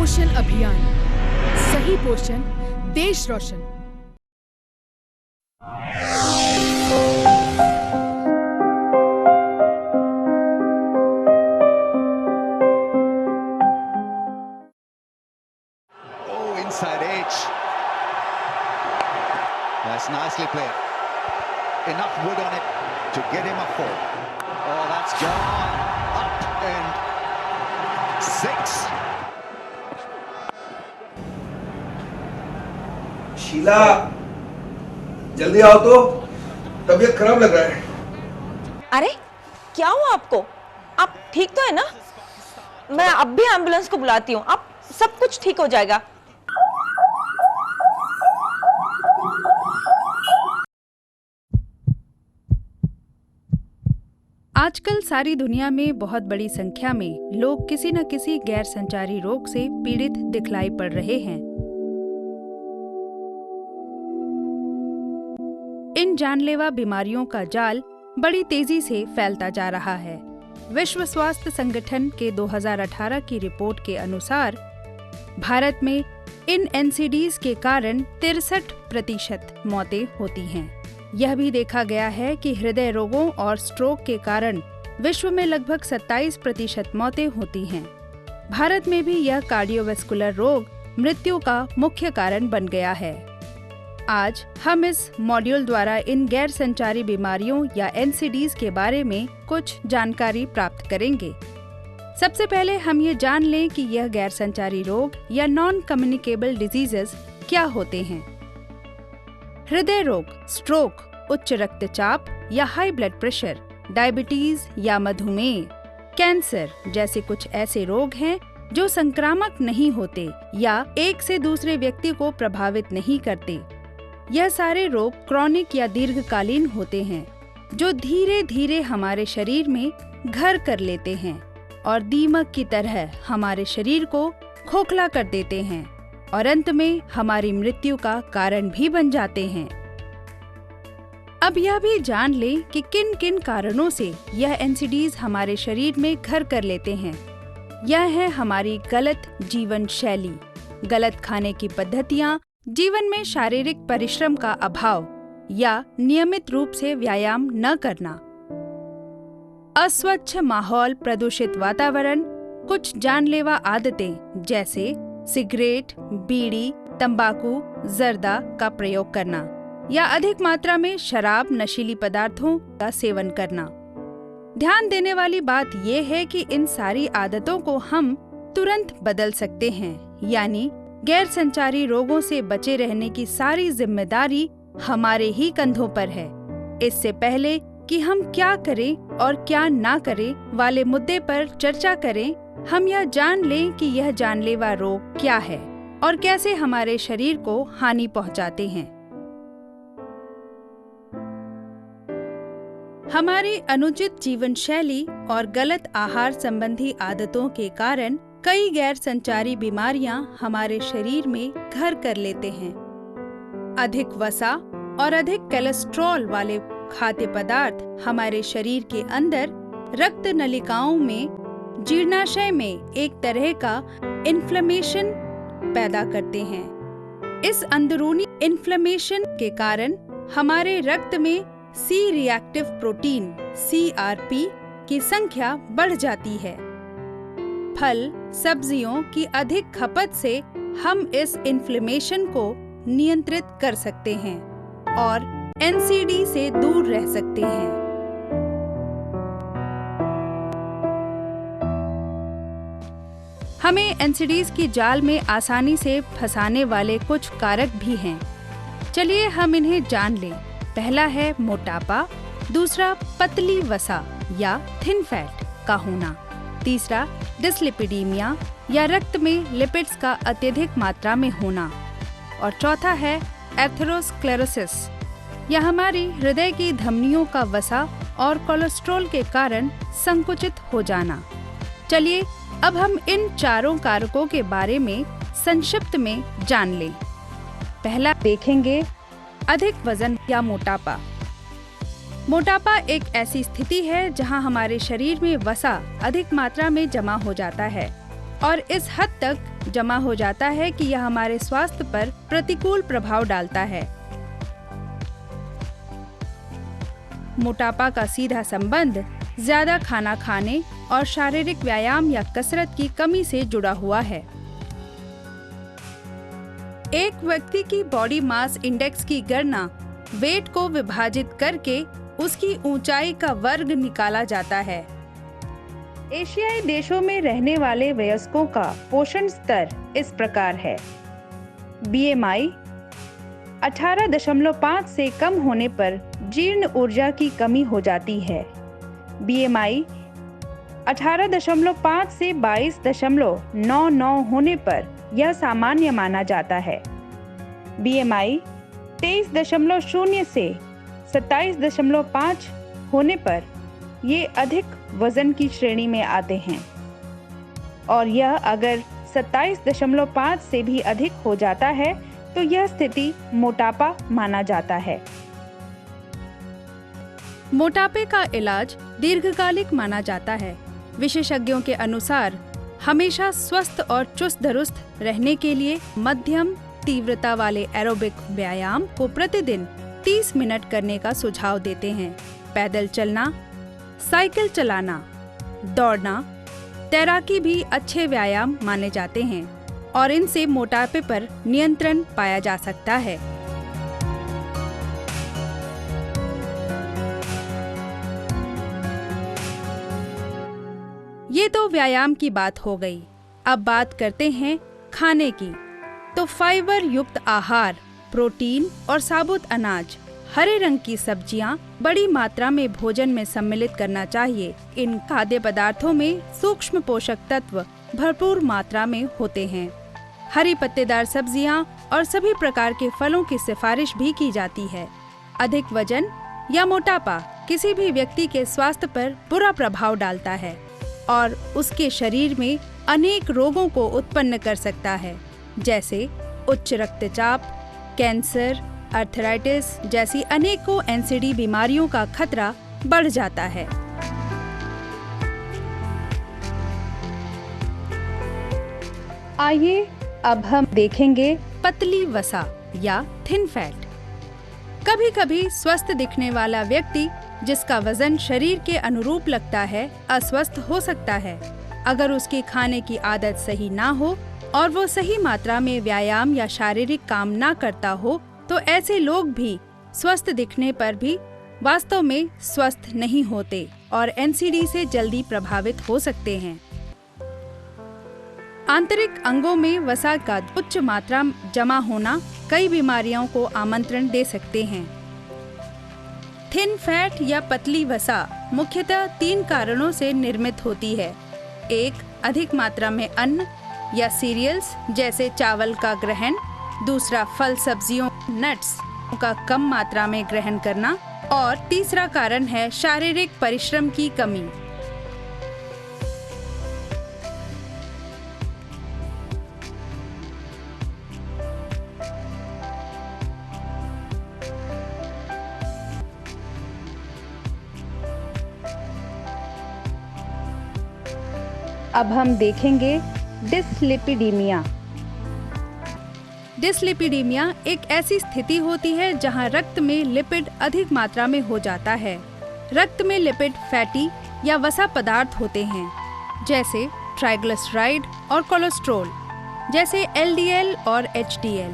पोषण अभियान, सही पोषण देश रोशन। Oh, inside edge. That's nicely played. Enough wood on it to get him a 4. Oh, that's gone up and 6. Sheila, जल्दी आओ तो, तबीयत खराब लग रहा है। अरे क्या हुआ आपको? आप ठीक तो है ना? मैं अब भी एम्बुलेंस को बुलाती हूँ, आप सब कुछ ठीक हो जाएगा। आजकल सारी दुनिया में बहुत बड़ी संख्या में लोग किसी न किसी गैर संचारी रोग से पीड़ित दिखलाई पड़ रहे हैं। इन जानलेवा बीमारियों का जाल बड़ी तेजी से फैलता जा रहा है। विश्व स्वास्थ्य संगठन के 2018 की रिपोर्ट के अनुसार भारत में इन एनसीडीज के कारण 63% मौतें होती हैं। यह भी देखा गया है कि हृदय रोगों और स्ट्रोक के कारण विश्व में लगभग 27% मौतें होती हैं। भारत में भी यह कार्डियोवैस्कुलर रोग मृत्यु का मुख्य कारण बन गया है। आज हम इस मॉड्यूल द्वारा इन गैर संचारी बीमारियों या एनसीडीज के बारे में कुछ जानकारी प्राप्त करेंगे। सबसे पहले हम ये जान लें कि यह गैर संचारी रोग या नॉन कम्युनिकेबल डिजीजेस क्या होते हैं। हृदय रोग, स्ट्रोक, उच्च रक्तचाप या हाई ब्लड प्रेशर, डायबिटीज या मधुमेह, कैंसर जैसे कुछ ऐसे रोग हैं जो संक्रामक नहीं होते या एक से दूसरे व्यक्ति को प्रभावित नहीं करते। यह सारे रोग क्रॉनिक या दीर्घकालीन होते हैं जो धीरे धीरे हमारे शरीर में घर कर लेते हैं और दीमक की तरह हमारे शरीर को खोखला कर देते हैं और अंत में हमारी मृत्यु का कारण भी बन जाते हैं। अब यह भी जान लें कि किन किन कारणों से यह एनसीडीज हमारे शरीर में घर कर लेते हैं। यह है हमारी गलत जीवन शैली, गलत खाने की पद्धतियां, जीवन में शारीरिक परिश्रम का अभाव या नियमित रूप से व्यायाम न करना, अस्वच्छ माहौल, प्रदूषित वातावरण, कुछ जानलेवा आदतें जैसे सिगरेट, बीड़ी, तंबाकू, जर्दा का प्रयोग करना या अधिक मात्रा में शराब, नशीली पदार्थों का सेवन करना। ध्यान देने वाली बात यह है कि इन सारी आदतों को हम तुरंत बदल सकते हैं, यानी गैर संचारी रोगों से बचे रहने की सारी जिम्मेदारी हमारे ही कंधों पर है। इससे पहले कि हम क्या करें और क्या ना करें वाले मुद्दे पर चर्चा करें, हम यह जान लें कि यह जानलेवा रोग क्या है और कैसे हमारे शरीर को हानि पहुंचाते हैं। हमारी अनुचित जीवन शैली और गलत आहार संबंधी आदतों के कारण कई गैर संचारी बीमारियां हमारे शरीर में घर कर लेते हैं। अधिक वसा और अधिक कोलेस्ट्रॉल वाले खाद्य पदार्थ हमारे शरीर के अंदर रक्त नलिकाओं में जीर्णाशय में एक तरह का इन्फ्लेमेशन पैदा करते हैं। इस अंदरूनी इन्फ्लेमेशन के कारण हमारे रक्त में सी रिएक्टिव प्रोटीन CRP की संख्या बढ़ जाती है। फल, सब्जियों की अधिक खपत से हम इस इन्फ्लेमेशन को नियंत्रित कर सकते हैं और एनसीडी से दूर रह सकते हैं। हमें एनसीडीज की जाल में आसानी से फंसाने वाले कुछ कारक भी हैं। चलिए हम इन्हें जान लें। पहला है मोटापा, दूसरा पतली वसा या थिन फैट का होना, तीसरा डिस्लिपिडीमिया या रक्त में लिपिड्स का अत्यधिक मात्रा में होना और चौथा है एथेरोस्क्लेरोसिस या हमारी हृदय की धमनियों का वसा और कोलेस्ट्रॉल के कारण संकुचित हो जाना। चलिए अब हम इन चारों कारकों के बारे में संक्षिप्त में जान लें। पहला देखेंगे अधिक वजन या मोटापा। मोटापा एक ऐसी स्थिति है जहां हमारे शरीर में वसा अधिक मात्रा में जमा हो जाता है और इस हद तक जमा हो जाता है कि यह हमारे स्वास्थ्य पर प्रतिकूल प्रभाव डालता है। मोटापा का सीधा संबंध ज्यादा खाना खाने और शारीरिक व्यायाम या कसरत की कमी से जुड़ा हुआ है। एक व्यक्ति की बॉडी मास इंडेक्स की गणना वेट को विभाजित करके उसकी ऊंचाई का वर्ग निकाला जाता है। एशियाई देशों में रहने वाले वयस्कों का पोषण स्तर इस प्रकार है। BMI 18.5 से कम होने पर जीर्ण ऊर्जा की कमी हो जाती है। BMI 18.5 से 22.99 होने पर यह सामान्य माना जाता है। BMI 23.0 से 27.5 होने पर ये अधिक वजन की श्रेणी में आते हैं और यह अगर 27.5 से भी अधिक हो जाता है तो यह स्थिति मोटापा माना जाता है। मोटापे का इलाज दीर्घकालिक माना जाता है। विशेषज्ञों के अनुसार हमेशा स्वस्थ और चुस्त दुरुस्त रहने के लिए मध्यम तीव्रता वाले एरोबिक व्यायाम को प्रतिदिन 30 मिनट करने का सुझाव देते हैं। पैदल चलना, साइकिल चलाना, दौड़ना, तैराकी भी अच्छे व्यायाम माने जाते हैं और इनसे मोटापे पर नियंत्रण पाया जा सकता है। ये तो व्यायाम की बात हो गई। अब बात करते हैं खाने की। तो फाइबर युक्त आहार, प्रोटीन और साबुत अनाज, हरे रंग की सब्जियां बड़ी मात्रा में भोजन में सम्मिलित करना चाहिए। इन खाद्य पदार्थों में सूक्ष्म पोषक तत्व भरपूर मात्रा में होते हैं। हरी पत्तेदार सब्जियां और सभी प्रकार के फलों की सिफारिश भी की जाती है। अधिक वजन या मोटापा किसी भी व्यक्ति के स्वास्थ्य पर बुरा प्रभाव डालता है और उसके शरीर में अनेक रोगों को उत्पन्न कर सकता है, जैसे उच्च रक्तचाप, कैंसर, आर्थराइटिस जैसी अनेकों NCD बीमारियों का खतरा बढ़ जाता है। आइए अब हम देखेंगे पतली वसा या थिन फैट। कभी कभी स्वस्थ दिखने वाला व्यक्ति जिसका वजन शरीर के अनुरूप लगता है अस्वस्थ हो सकता है। अगर उसकी खाने की आदत सही ना हो और वो सही मात्रा में व्यायाम या शारीरिक काम ना करता हो तो ऐसे लोग भी स्वस्थ दिखने पर भी वास्तव में स्वस्थ नहीं होते और NCD से जल्दी प्रभावित हो सकते हैं। आंतरिक अंगों में वसा का उच्च मात्रा जमा होना कई बीमारियों को आमंत्रण दे सकते हैं। थिन फैट या पतली वसा मुख्यतः 3 कारणों से निर्मित होती है। 1, अधिक मात्रा में अन्न या सीरियल्स जैसे चावल का ग्रहण। दूसरा, फल सब्जियों नट्स का कम मात्रा में ग्रहण करना। और तीसरा कारण है शारीरिक परिश्रम की कमी। अब हम देखेंगे डिसलिपिडीमिया। डिसलिपिडीमिया एक ऐसी स्थिति होती है जहां रक्त में लिपिड अधिक मात्रा में हो जाता है। रक्त में लिपिड फैटी या वसा पदार्थ होते हैं, जैसे ट्राइग्लिसराइड और कोलेस्ट्रॉल, जैसे LDL और HDL।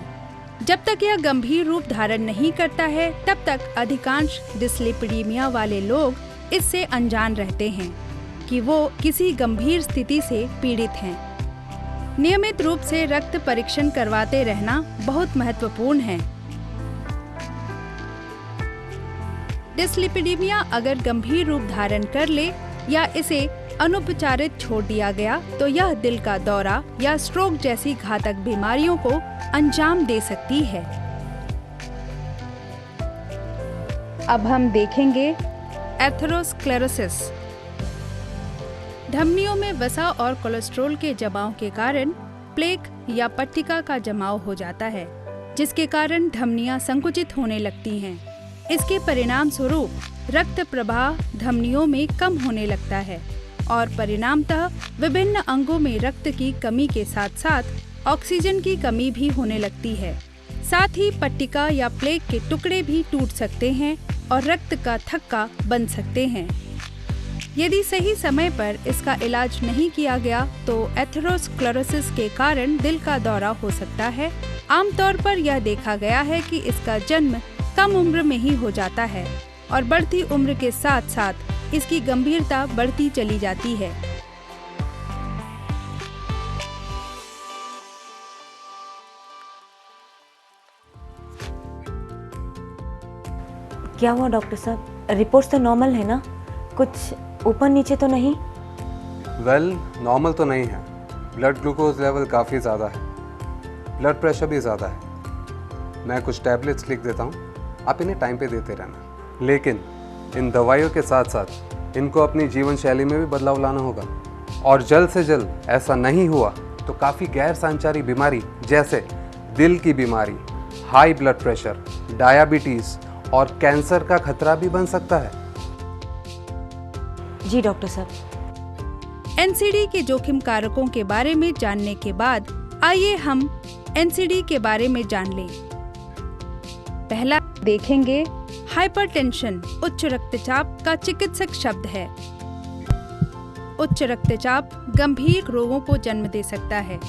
जब तक यह गंभीर रूप धारण नहीं करता है, तब तक अधिकांश डिसलिपिडीमिया वाले लोग इससे अनजान रहते हैं कि वो किसी गंभीर स्थिति से पीड़ित हैं। नियमित रूप से रक्त परीक्षण करवाते रहना बहुत महत्वपूर्ण है। डिसलिपिडीमिया अगर गंभीर रूप धारण कर ले या इसे अनुपचारित छोड़ दिया गया तो यह दिल का दौरा या स्ट्रोक जैसी घातक बीमारियों को अंजाम दे सकती है। अब हम देखेंगे एथेरोस्क्लेरोसिस। धमनियों में वसा और कोलेस्ट्रॉल के जमाव के कारण प्लेक या पट्टिका का जमाव हो जाता है, जिसके कारण धमनियां संकुचित होने लगती हैं। इसके परिणाम स्वरूप रक्त प्रवाह धमनियों में कम होने लगता है और परिणामतः विभिन्न अंगों में रक्त की कमी के साथ साथ ऑक्सीजन की कमी भी होने लगती है। साथ ही पट्टिका या प्लेग के टुकड़े भी टूट सकते हैं और रक्त का थक्का बन सकते हैं। यदि सही समय पर इसका इलाज नहीं किया गया तो एथेरोस्क्लेरोसिस के कारण दिल का दौरा हो सकता है। आमतौर पर यह देखा गया है कि इसका जन्म कम उम्र में ही हो जाता है और बढ़ती उम्र के साथ साथ इसकी गंभीरता बढ़ती चली जाती है। क्या हुआ डॉक्टर साहब? रिपोर्ट्स तो नॉर्मल है ना? कुछ ऊपर नीचे तो नहीं? वेल, नॉर्मल तो नहीं है। ब्लड ग्लूकोज लेवल काफ़ी ज़्यादा है, ब्लड प्रेशर भी ज़्यादा है। मैं कुछ टैबलेट्स लिख देता हूँ, आप इन्हें टाइम पे देते रहना। लेकिन इन दवाइयों के साथ साथ इनको अपनी जीवन शैली में भी बदलाव लाना होगा और जल्द से जल्द ऐसा नहीं हुआ तो काफ़ी गैर संचारी बीमारी जैसे दिल की बीमारी, हाई ब्लड प्रेशर, डायबिटीज़ और कैंसर का खतरा भी बन सकता है। जी डॉक्टर साहब। एनसीडी के जोखिम कारकों के बारे में जानने के बाद आइए हम एनसीडी के बारे में जान लें। पहला देखेंगे हाइपरटेंशन, उच्च रक्तचाप का चिकित्सक शब्द है। उच्च रक्तचाप गंभीर रोगों को जन्म दे सकता है,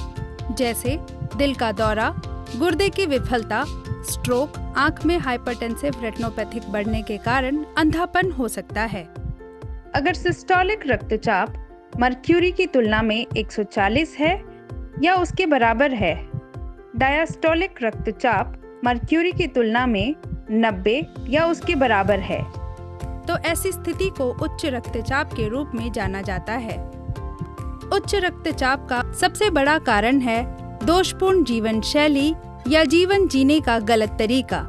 जैसे दिल का दौरा, गुर्दे की विफलता, स्ट्रोक, आंख में हाइपरटेंसिव रेटिनोपैथिक बढ़ने के कारण अंधापन हो सकता है। अगर सिस्टोलिक रक्तचाप मर्क्यूरी की तुलना में 140 है या उसके बराबर है, डायस्टोलिक रक्तचाप मर्क्यूरी की तुलना में 90 या उसके बराबर है, तो ऐसी स्थिति को उच्च रक्तचाप के रूप में जाना जाता है। उच्च रक्तचाप का सबसे बड़ा कारण है दोषपूर्ण जीवन शैली या जीवन जीने का गलत तरीका।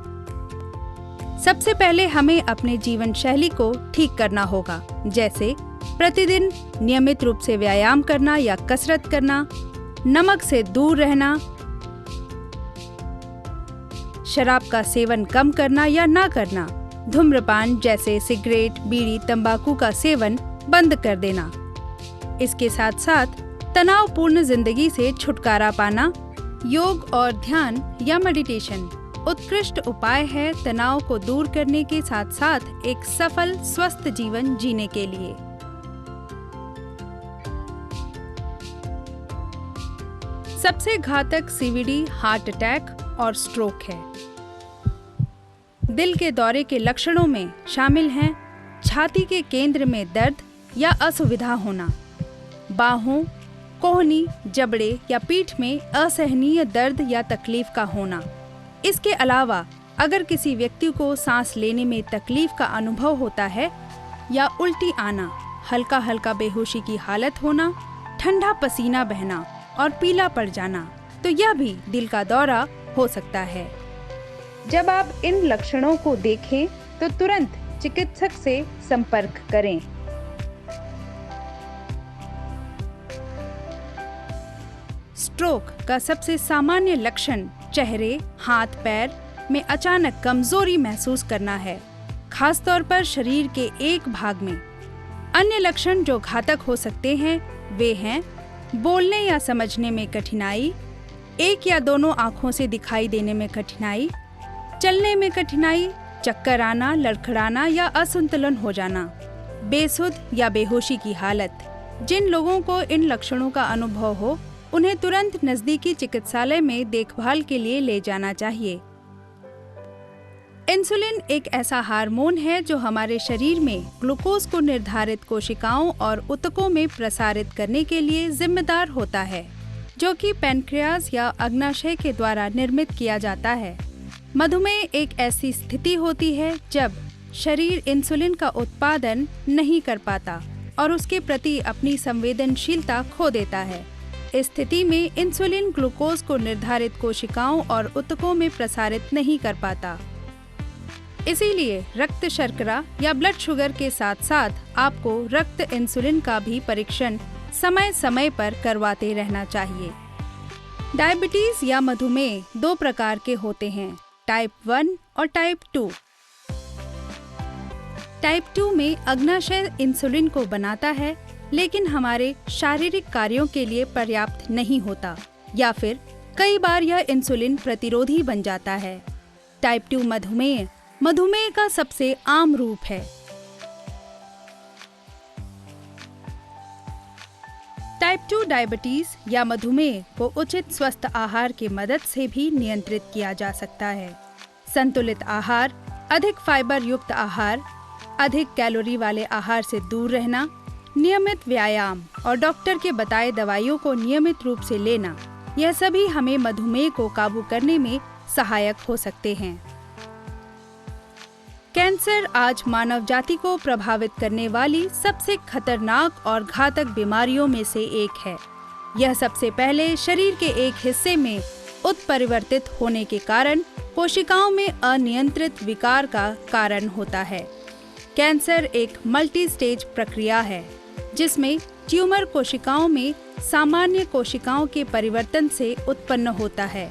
सबसे पहले हमें अपने जीवन शैली को ठीक करना होगा, जैसे प्रतिदिन नियमित रूप से व्यायाम करना या कसरत करना, नमक से दूर रहना, शराब का सेवन कम करना या ना करना, धूम्रपान जैसे सिगरेट, बीड़ी, तंबाकू का सेवन बंद कर देना। इसके साथ साथ तनावपूर्ण जिंदगी से छुटकारा पाना, योग और ध्यान या मेडिटेशन उत्कृष्ट उपाय है तनाव को दूर करने के साथ साथ एक सफल स्वस्थ जीवन जीने के लिए। सबसे घातक सीवीडी हार्ट अटैक और स्ट्रोक है। दिल के दौरे के लक्षणों में शामिल हैं छाती के केंद्र में दर्द या असुविधा होना, बाहों, कोहनी, जबड़े या पीठ में असहनीय दर्द या तकलीफ का होना। इसके अलावा अगर किसी व्यक्ति को सांस लेने में तकलीफ का अनुभव होता है या उल्टी आना, हल्का हल्का बेहोशी की हालत होना, ठंडा पसीना बहना और पीला पड़ जाना, तो यह भी दिल का दौरा हो सकता है। जब आप इन लक्षणों को देखें तो तुरंत चिकित्सक से संपर्क करें। स्ट्रोक का सबसे सामान्य लक्षण चेहरे, हाथ, पैर में अचानक कमजोरी महसूस करना है, खासतौर पर शरीर के एक भाग में। अन्य लक्षण जो घातक हो सकते हैं वे हैं बोलने या समझने में कठिनाई, एक या दोनों आँखों से दिखाई देने में कठिनाई, चलने में कठिनाई, चक्कर आना, लड़खड़ाना या असंतुलन हो जाना, बेसुध या बेहोशी की हालत। जिन लोगों को इन लक्षणों का अनुभव हो उन्हें तुरंत नजदीकी चिकित्सालय में देखभाल के लिए ले जाना चाहिए। इंसुलिन एक ऐसा हार्मोन है जो हमारे शरीर में ग्लूकोज को निर्धारित कोशिकाओं और ऊतकों में प्रसारित करने के लिए जिम्मेदार होता है, जो कि पैनक्रियाज या अग्नाशय के द्वारा निर्मित किया जाता है। मधुमेह एक ऐसी स्थिति होती है जब शरीर इंसुलिन का उत्पादन नहीं कर पाता और उसके प्रति अपनी संवेदनशीलता खो देता है। इस स्थिति में इंसुलिन ग्लूकोज को निर्धारित कोशिकाओं और ऊतकों में प्रसारित नहीं कर पाता। इसीलिए रक्त शर्करा या ब्लड शुगर के साथ साथ आपको रक्त इंसुलिन का भी परीक्षण समय समय पर करवाते रहना चाहिए। डायबिटीज या मधुमेह 2 प्रकार के होते हैं, टाइप 1 और टाइप 2। टाइप 2 में अग्नाशय इंसुलिन को बनाता है, लेकिन हमारे शारीरिक कार्यों के लिए पर्याप्त नहीं होता, या फिर कई बार यह इंसुलिन प्रतिरोधी बन जाता है। टाइप 2 मधुमेह मधुमेह का सबसे आम रूप है। टाइप 2 डायबिटीज या मधुमेह को उचित स्वस्थ आहार की मदद से भी नियंत्रित किया जा सकता है। संतुलित आहार, अधिक फाइबर युक्त आहार, अधिक कैलोरी वाले आहार से दूर रहना, नियमित व्यायाम और डॉक्टर के बताए दवाइयों को नियमित रूप से लेना, यह सभी हमें मधुमेह को काबू करने में सहायक हो सकते हैं। कैंसर आज मानव जाति को प्रभावित करने वाली सबसे खतरनाक और घातक बीमारियों में से एक है। यह सबसे पहले शरीर के एक हिस्से में उत्परिवर्तित होने के कारण कोशिकाओं में अनियंत्रित विकार का कारण होता है। कैंसर एक मल्टी स्टेज प्रक्रिया है, जिसमें ट्यूमर कोशिकाओं में सामान्य कोशिकाओं के परिवर्तन से उत्पन्न होता है।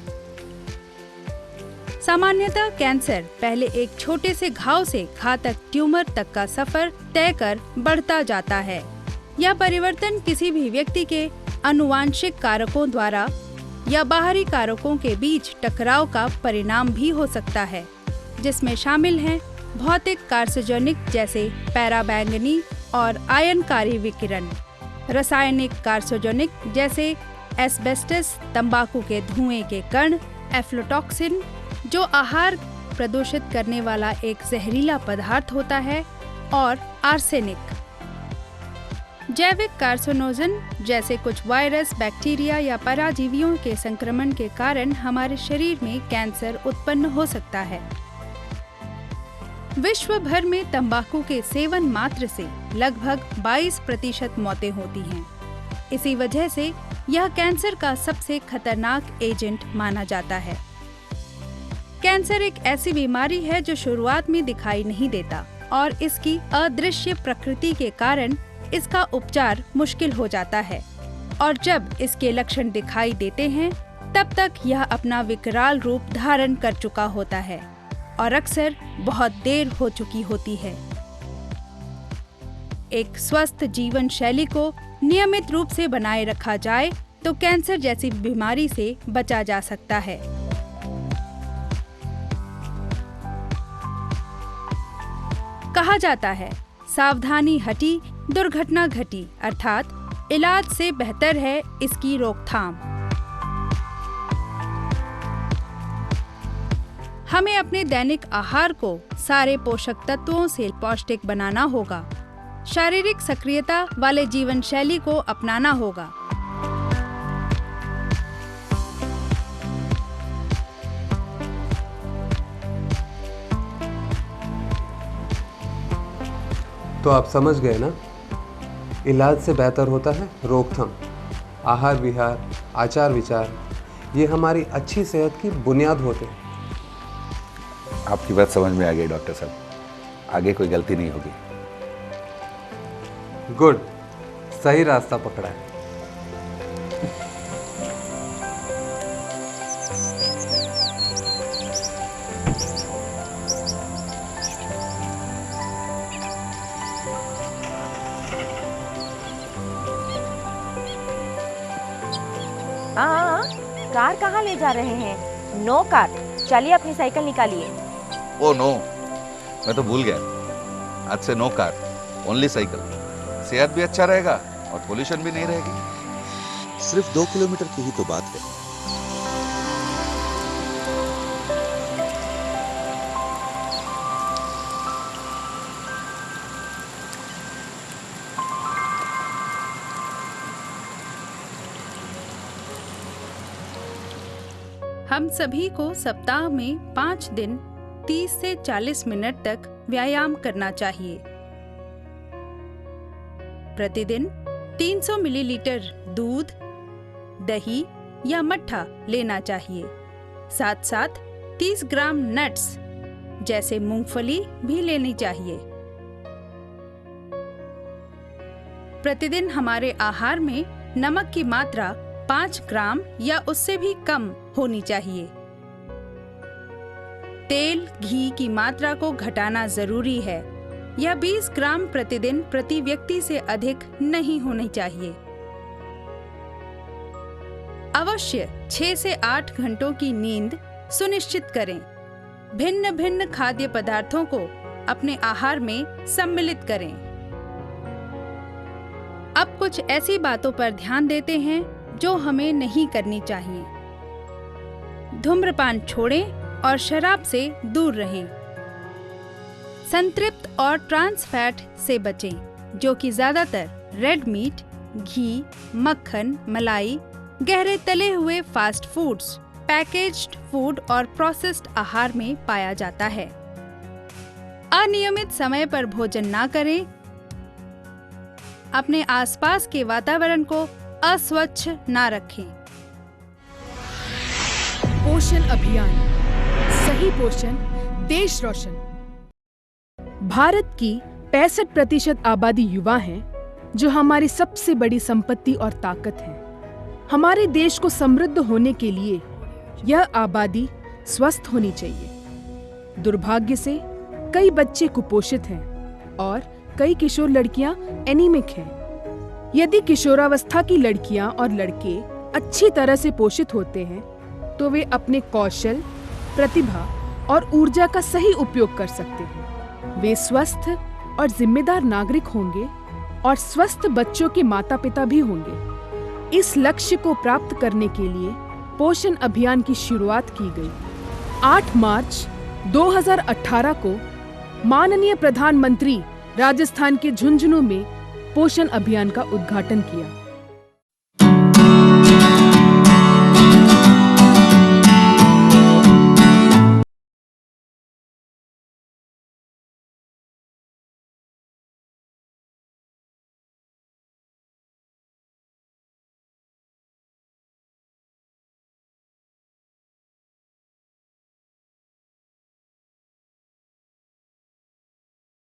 सामान्यतः कैंसर पहले एक छोटे से घाव से घातक ट्यूमर तक का सफर तय कर बढ़ता जाता है। यह परिवर्तन किसी भी व्यक्ति के आनुवांशिक कारकों द्वारा या बाहरी कारकों के बीच टकराव का परिणाम भी हो सकता है, जिसमें शामिल हैं भौतिक कार्सिनोजेनिक जैसे पैराबैंगनी और आयनकारी विकिरण, रासायनिक कार्सिनोजेनिक जैसे एस्बेस्टस, तंबाकू के धुएं के कण, एफ्लोटॉक्सिन जो आहार प्रदूषित करने वाला एक जहरीला पदार्थ होता है, और आर्सेनिक। जैविक कार्सिनोजन जैसे कुछ वायरस, बैक्टीरिया या पराजीवियों के संक्रमण के कारण हमारे शरीर में कैंसर उत्पन्न हो सकता है। विश्व भर में तंबाकू के सेवन मात्र से लगभग 22% मौतें होती हैं। इसी वजह से यह कैंसर का सबसे खतरनाक एजेंट माना जाता है। कैंसर एक ऐसी बीमारी है जो शुरुआत में दिखाई नहीं देता और इसकी अदृश्य प्रकृति के कारण इसका उपचार मुश्किल हो जाता है, और जब इसके लक्षण दिखाई देते हैं तब तक यह अपना विकराल रूप धारण कर चुका होता है और अक्सर बहुत देर हो चुकी होती है। एक स्वस्थ जीवन शैली को नियमित रूप से बनाए रखा जाए तो कैंसर जैसी बीमारी से बचा जा सकता है। कहा जाता है, सावधानी हटी दुर्घटना घटी, अर्थात इलाज से बेहतर है इसकी रोकथाम। हमें अपने दैनिक आहार को सारे पोषक तत्वों से पौष्टिक बनाना होगा। शारीरिक सक्रियता वाले जीवन शैली को अपनाना होगा। तो आप समझ गए ना, इलाज से बेहतर होता है रोकथाम। आहार विहार, आचार विचार, ये हमारी अच्छी सेहत की बुनियाद होते हैं। आपकी बात समझ में आ गई डॉक्टर साहब, आगे कोई गलती नहीं होगी। गुड, सही रास्ता पकड़ा है। कार कहाँ ले जा रहे हैं? नो कार, चलिए अपनी साइकिल निकालिए। ओ नो, मैं तो भूल गया। आज से नो कार, ओनली साइकिल। सेहत भी अच्छा रहेगा और पोल्यूशन भी नहीं रहेगी। सिर्फ 2 किलोमीटर की ही तो बात है। हम सभी को सप्ताह में 5 दिन 30 से 40 मिनट तक व्यायाम करना चाहिए। प्रतिदिन 300 मिलीलीटर दूध, दही या मट्ठा लेना चाहिए। साथ साथ 30 ग्राम नट्स जैसे मूंगफली भी लेनी चाहिए। प्रतिदिन हमारे आहार में नमक की मात्रा 5 ग्राम या उससे भी कम होनी चाहिए। तेल, घी की मात्रा को घटाना जरूरी है या 20 ग्राम प्रतिदिन प्रति व्यक्ति से अधिक नहीं होनी चाहिए। अवश्य 6 से 8 घंटों की नींद सुनिश्चित करें। भिन्न भिन्न खाद्य पदार्थों को अपने आहार में सम्मिलित करें। अब कुछ ऐसी बातों पर ध्यान देते हैं जो हमें नहीं करनी चाहिए। धूम्रपान छोड़ें और शराब से दूर रहें। संतृप्त और ट्रांस फैट से बचें, जो कि ज्यादातर रेड मीट, घी, मक्खन, मलाई, गहरे तले हुए फास्ट फूड्स, पैकेज्ड फूड और प्रोसेस्ड आहार में पाया जाता है। अनियमित समय पर भोजन ना करें। अपने आसपास के वातावरण को अस्वच्छ ना रखें। पोषण अभियान, सही पोषण, देश रोशन। भारत की 65% आबादी युवा हैं, जो हमारी सबसे बड़ी संपत्ति और ताकत है। हमारे देश को समृद्ध होने के लिए यह आबादी स्वस्थ होनी चाहिए। दुर्भाग्य से कई बच्चे कुपोषित हैं और कई किशोर लड़कियां एनीमिक हैं। यदि किशोरावस्था की लड़कियां और लड़के अच्छी तरह से पोषित होते हैं, तो वे अपने कौशल, प्रतिभा और ऊर्जा का सही उपयोग कर सकते हैं। वे स्वस्थ और जिम्मेदार नागरिक होंगे और स्वस्थ बच्चों के माता पिता भी होंगे। इस लक्ष्य को प्राप्त करने के लिए पोषण अभियान की शुरुआत की गई। 8 मार्च 2018 को माननीय प्रधानमंत्री राजस्थान के झुंझुनू में पोषण अभियान का उद्घाटन किया।